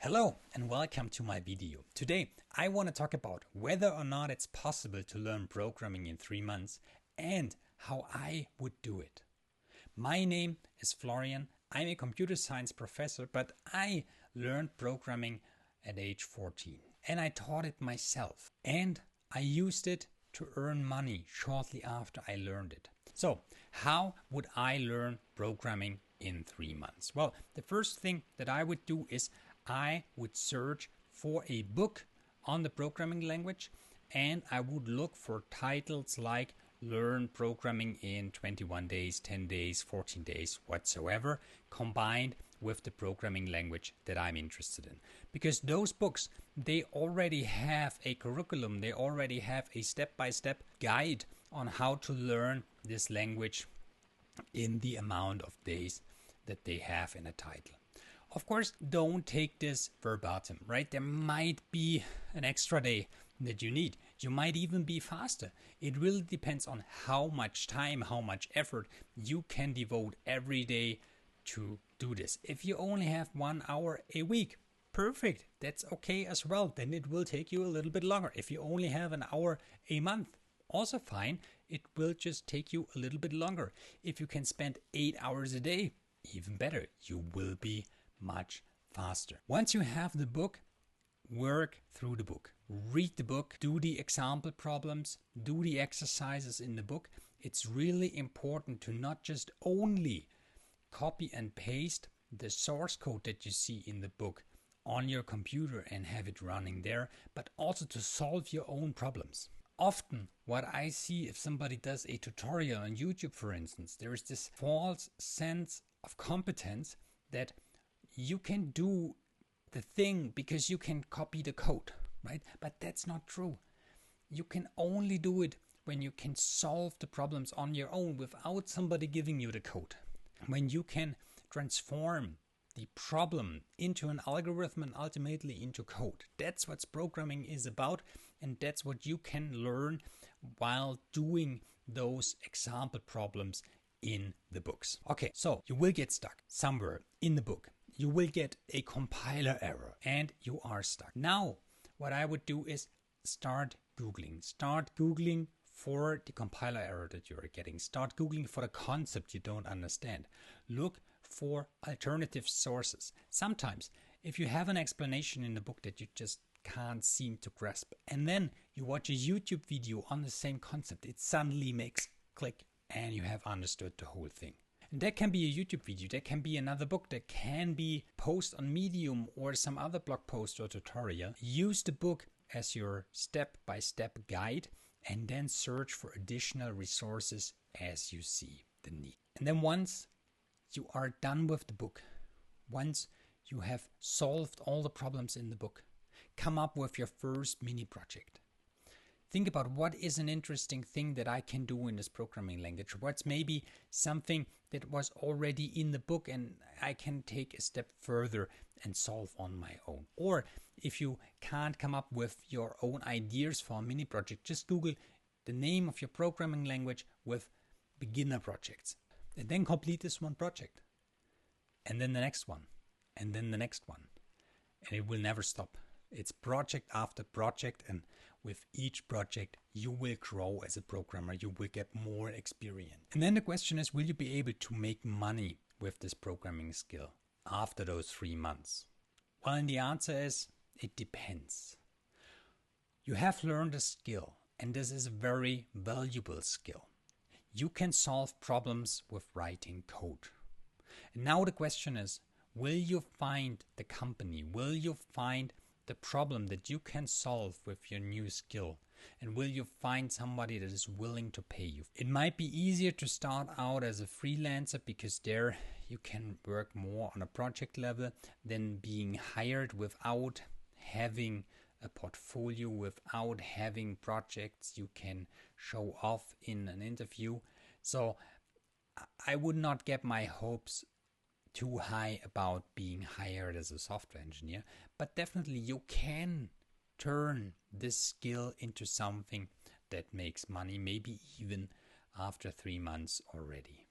Hello and welcome to my video. Today I want to talk about whether or not it's possible to learn programming in 3 months and how I would do it. My name is Florian. I'm a computer science professor, but I learned programming at age 14 and I taught it myself and I used it to earn money shortly after I learned it. So how would I learn programming in 3 months? Well, the first thing that I would do is I would search for a book on the programming language and I would look for titles like Learn Programming in 21 days, 10 days, 14 days, whatsoever, combined with the programming language that I'm interested in. Because those books, they already have a curriculum, they already have a step-by-step guide on how to learn this language in the amount of days that they have in a title. Of course, don't take this verbatim, right? There might be an extra day that you need. You might even be faster. It really depends on how much time, how much effort you can devote every day to do this. If you only have 1 hour a week, perfect. That's okay as well. Then it will take you a little bit longer. If you only have an hour a month, also fine. It will just take you a little bit longer. If you can spend 8 hours a day, even better. You will be much faster. Once you have the book, work through the book. Read the book, do the example problems, do the exercises in the book. It's really important to not just only copy and paste the source code that you see in the book on your computer and have it running there, but also to solve your own problems. Often what I see if somebody does a tutorial on YouTube, for instance, there is this false sense of competence that you can do the thing because you can copy the code, right? But that's not true. You can only do it when you can solve the problems on your own without somebody giving you the code. When you can transform the problem into an algorithm and ultimately into code. That's what programming is about, and that's what you can learn while doing those example problems in the books. Okay, so you will get stuck somewhere in the book. You will get a compiler error and you are stuck. Now, what I would do is start Googling. Start Googling for the compiler error that you are getting. Start Googling for the concept you don't understand. Look for alternative sources. Sometimes, if you have an explanation in the book that you just can't seem to grasp, and then you watch a YouTube video on the same concept, it suddenly makes click and you have understood the whole thing. And that can be a YouTube video, that can be another book, that can be post on Medium or some other blog post or tutorial. Use the book as your step-by-step guide and then search for additional resources as you see the need. And then once you are done with the book, once you have solved all the problems in the book, come up with your first mini project. Think about what is an interesting thing that I can do in this programming language. What's maybe something that was already in the book and I can take a step further and solve on my own. Or if you can't come up with your own ideas for a mini project, just Google the name of your programming language with beginner projects. And then complete this one project. And then the next one. And then the next one. And it will never stop. It's project after project, and with each project you will grow as a programmer, you will get more experience. And then the question is, will you be able to make money with this programming skill after those 3 months? Well, and the answer is, it depends. You have learned a skill, and this is a very valuable skill. You can solve problems with writing code. And now the question is, will you find the company? Will you find the problem that you can solve with your new skill? And will you find somebody that is willing to pay you? It might be easier to start out as a freelancer because there you can work more on a project level than being hired without having a portfolio, without having projects you can show off in an interview. So I would not get my hopes too high about being hired as a software engineer, but definitely you can turn this skill into something that makes money, maybe even after 3 months already.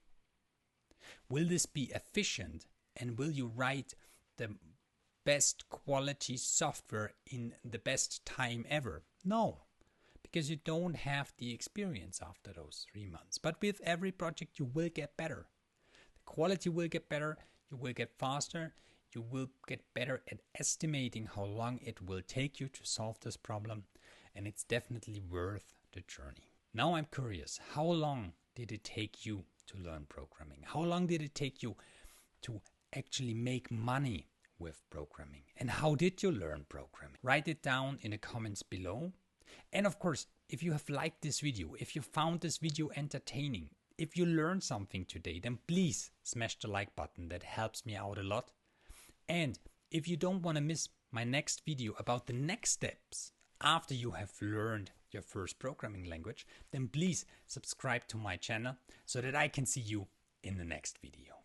Will this be efficient, and will you write the best quality software in the best time ever. No, because you don't have the experience after those 3 months. But with every project you will get better. The quality will get better, you will get faster, you will get better at estimating how long it will take you to solve this problem, and it's definitely worth the journey. Now I'm curious, how long did it take you to learn programming? How long did it take you to actually make money with programming? And how did you learn programming? Write it down in the comments below. And of course, if you have liked this video, if you found this video entertaining, if you learned something today, then please smash the like button. That helps me out a lot. And if you don't want to miss my next video about the next steps after you have learned your first programming language, then please subscribe to my channel so that I can see you in the next video.